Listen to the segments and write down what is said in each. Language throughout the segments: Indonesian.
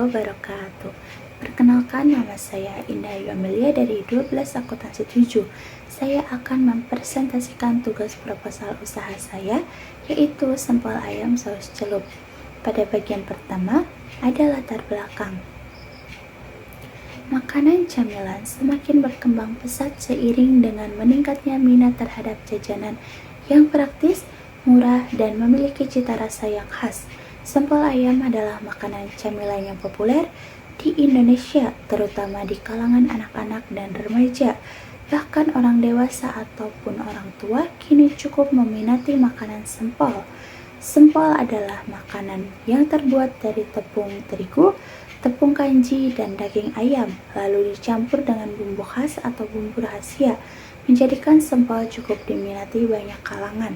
wabarakatuh. Perkenalkan, nama saya Indah Amelia dari 12 Akuntansi 7. Saya akan mempresentasikan tugas proposal usaha saya, yaitu sempol ayam saus celup. Pada bagian pertama, ada latar belakang. Makanan camilan semakin berkembang pesat seiring dengan meningkatnya minat terhadap jajanan yang praktis, murah, dan memiliki cita rasa yang khas. Sempol ayam adalah makanan camilan yang populer di Indonesia, terutama di kalangan anak-anak dan remaja. Bahkan orang dewasa ataupun orang tua kini cukup meminati makanan sempol. Sempol adalah makanan yang terbuat dari tepung terigu, tepung kanji, dan daging ayam, lalu dicampur dengan bumbu khas atau bumbu rahasia, menjadikan sempol cukup diminati banyak kalangan.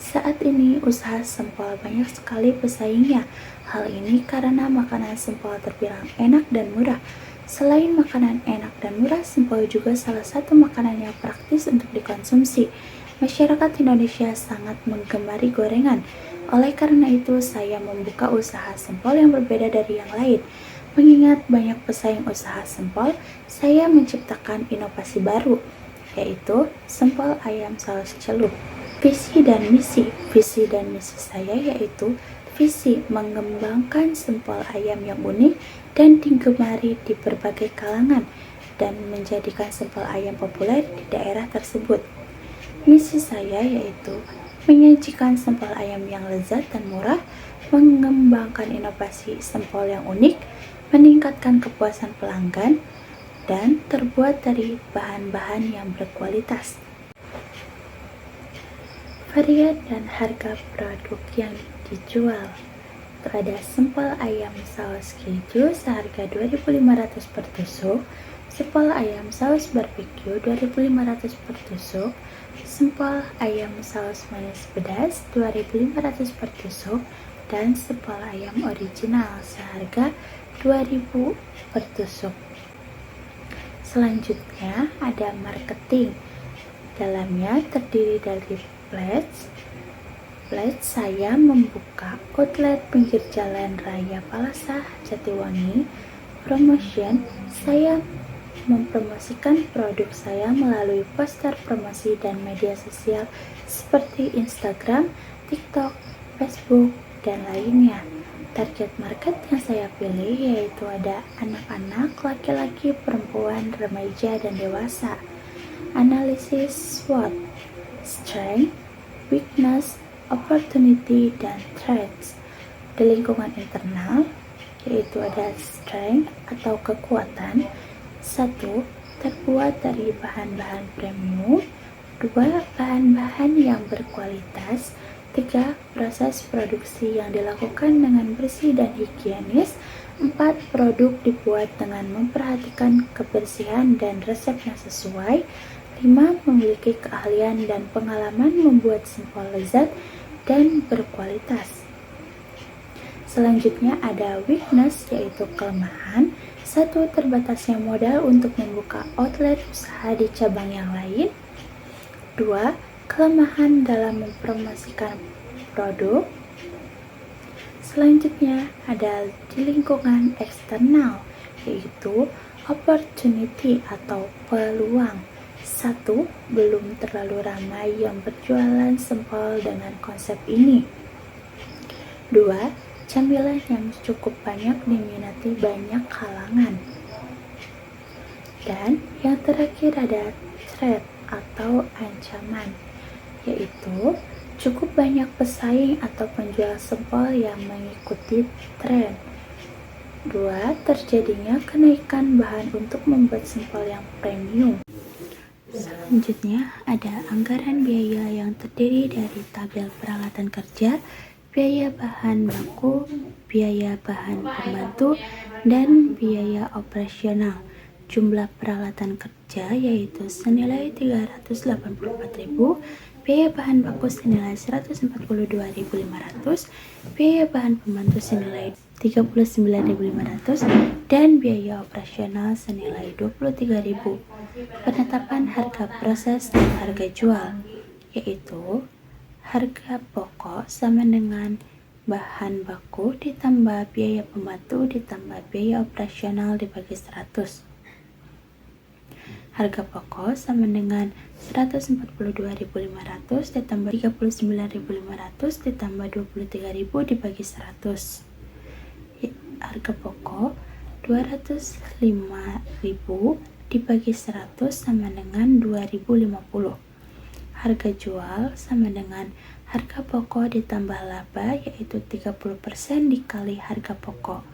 Saat ini usaha sempol banyak sekali pesaingnya. Hal ini karena makanan sempol terbilang enak dan murah. Selain makanan enak dan murah, sempol juga salah satu makanan yang praktis untuk dikonsumsi. Masyarakat Indonesia sangat menggemari gorengan. Oleh karena itu, saya membuka usaha sempol yang berbeda dari yang lain. Mengingat banyak pesaing usaha sempol, saya menciptakan inovasi baru, yaitu sempol ayam saus celup. Visi dan misi saya yaitu visi mengembangkan sempol ayam yang unik dan digemari di berbagai kalangan dan menjadikan sempol ayam populer di daerah tersebut. Misi saya yaitu menyajikan sempol ayam yang lezat dan murah, mengembangkan inovasi sempol yang unik, meningkatkan kepuasan pelanggan, dan terbuat dari bahan-bahan yang berkualitas. Varian dan harga produk yang dijual. Ada sempol ayam saus keju seharga 2.500 per tusuk, sempol ayam saus barbeque 2.500 per tusuk, sempol ayam saus manis pedas 2.500 per tusuk, dan sempol ayam original seharga 2.000 per tusuk. Selanjutnya ada marketing. Dalamnya terdiri dari Pledge saya membuka outlet pinggir jalan Raya Palasah, Jatiwangi. Promotion, saya mempromosikan produk saya melalui poster promosi dan media sosial seperti Instagram, TikTok, Facebook, dan lainnya. Target market yang saya pilih yaitu ada anak-anak, laki-laki, perempuan, remaja, dan dewasa. Analisis SWOT, strength, weakness, opportunity, dan threats. Di lingkungan internal, yaitu ada strength atau kekuatan. 1. Terbuat dari bahan-bahan premium. 2. Bahan-bahan yang berkualitas. 3. Proses produksi yang dilakukan dengan bersih dan higienis. 4. Produk dibuat dengan memperhatikan kebersihan dan resep yang sesuai. 5. Memiliki keahlian dan pengalaman membuat sempol lezat dan berkualitas. Selanjutnya ada weakness, yaitu kelemahan. 1. Terbatasnya modal untuk membuka outlet usaha di cabang yang lain. 2. Kelemahan dalam mempromosikan produk. Selanjutnya ada di lingkungan eksternal, yaitu opportunity atau peluang. 1. Belum terlalu ramai yang berjualan sempol dengan konsep ini. 2. Camilan yang cukup banyak diminati banyak kalangan. Dan yang terakhir ada threat atau ancaman, yaitu cukup banyak pesaing atau penjual sempol yang mengikuti tren. 2. Terjadinya kenaikan bahan untuk membuat sempol yang premium. Selanjutnya ada anggaran biaya yang terdiri dari tabel peralatan kerja, biaya bahan baku, biaya bahan pembantu, dan biaya operasional. Jumlah peralatan kerja yaitu senilai 384.000, biaya bahan baku senilai 142.500, biaya bahan pembantu senilai 39.500, dan biaya operasional senilai 23.000. Penetapan harga proses dan harga jual, yaitu harga pokok sama dengan bahan baku ditambah biaya pembantu ditambah biaya operasional dibagi 100. Harga pokok sama dengan 142.500 ditambah 39.500 ditambah 23.000 dibagi 100. Harga pokok 205.000 dibagi 100 sama dengan 2.050. Harga jual sama dengan harga pokok ditambah laba, yaitu 30% dikali harga pokok.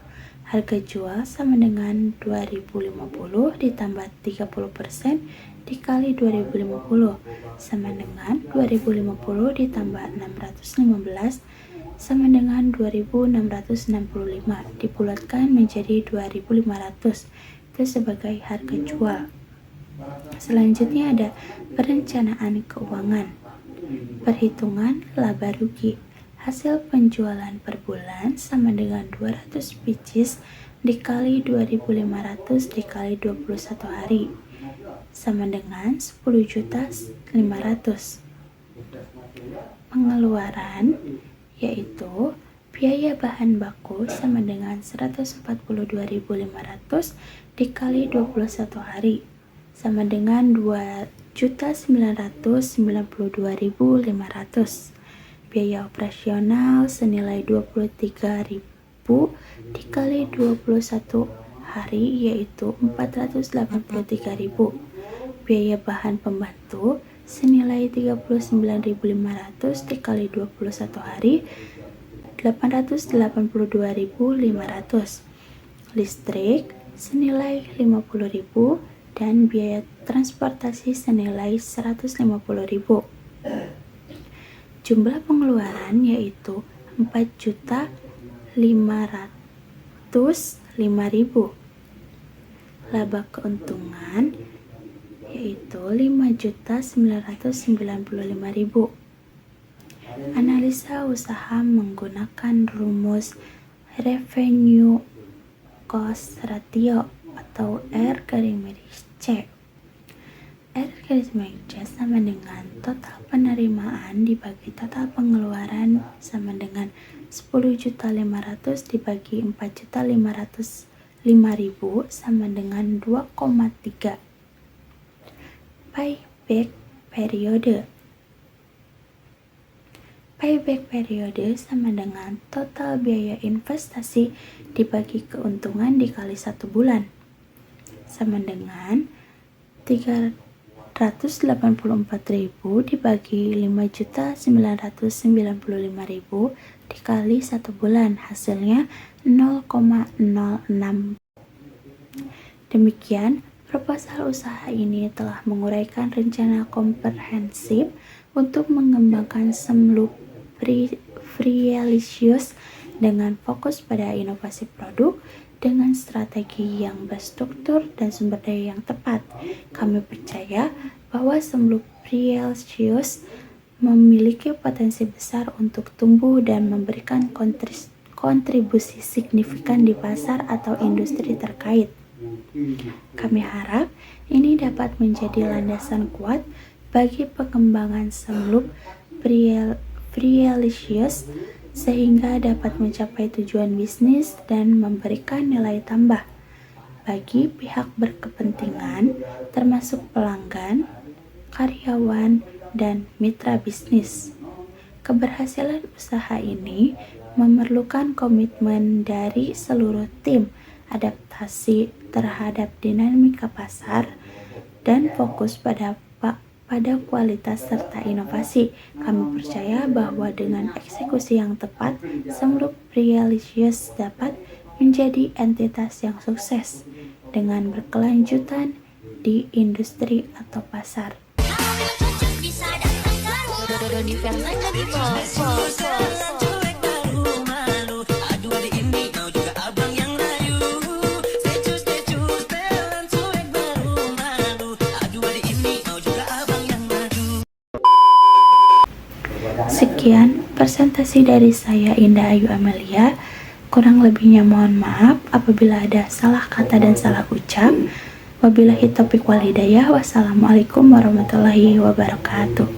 Harga jual sama dengan 2.050 ditambah 30% dikali 2.050 sama dengan 2.050 ditambah 615 sama dengan 2.665 dibulatkan menjadi 2.500. Itu sebagai harga jual. Selanjutnya ada perencanaan keuangan. Perhitungan laba rugi. Hasil penjualan per bulan sama dengan 200 pieces dikali 2.500 dikali 21 hari sama dengan 10.500.000. Pengeluaran yaitu biaya bahan baku sama dengan 142.500 dikali 21 hari sama dengan 2.992.500. Biaya operasional senilai 23.000 dikali 21 hari yaitu 483.000. Biaya bahan pembantu senilai 39.500 dikali 21 hari 882.500. Listrik senilai 50.000 dan biaya transportasi senilai 150.000. Jumlah pengeluaran yaitu 4.505.000. Laba keuntungan yaitu 5.995.000. Analisa usaha menggunakan rumus revenue cost ratio atau R/C. R/C sama dengan total penerimaan dibagi total pengeluaran sama dengan 10.500.000 dibagi 4.505.000 sama dengan 2,3. Payback periode. Payback periode sama dengan total biaya investasi dibagi keuntungan dikali 1 bulan sama dengan 384.000 dibagi 5.995.000 dikali 1 bulan, hasilnya 0,06. Demikian proposal usaha ini telah menguraikan rencana komprehensif untuk mengembangkan Semlup Freelicious dengan fokus pada inovasi produk dengan strategi yang berstruktur dan sumber daya yang tepat. Kami percaya bahwa Semlup Freelicious memiliki potensi besar untuk tumbuh dan memberikan kontribusi signifikan di pasar atau industri terkait. Kami harap ini dapat menjadi landasan kuat bagi pengembangan Semlup Freelicious sehingga dapat mencapai tujuan bisnis dan memberikan nilai tambah bagi pihak berkepentingan termasuk pelanggan, karyawan, dan mitra bisnis. Keberhasilan usaha ini memerlukan komitmen dari seluruh tim, adaptasi terhadap dinamika pasar, dan fokus pada kualitas serta inovasi. Kami percaya bahwa dengan eksekusi yang tepat, Semlup Freelicious dapat menjadi entitas yang sukses dengan berkelanjutan di industri atau pasar. Sekian presentasi dari saya, Indah Ayu Amelia. Kurang lebihnya mohon maaf apabila ada salah kata dan salah ucap. Wabillahi taufiq wal hidayah. Wassalamualaikum warahmatullahi wabarakatuh.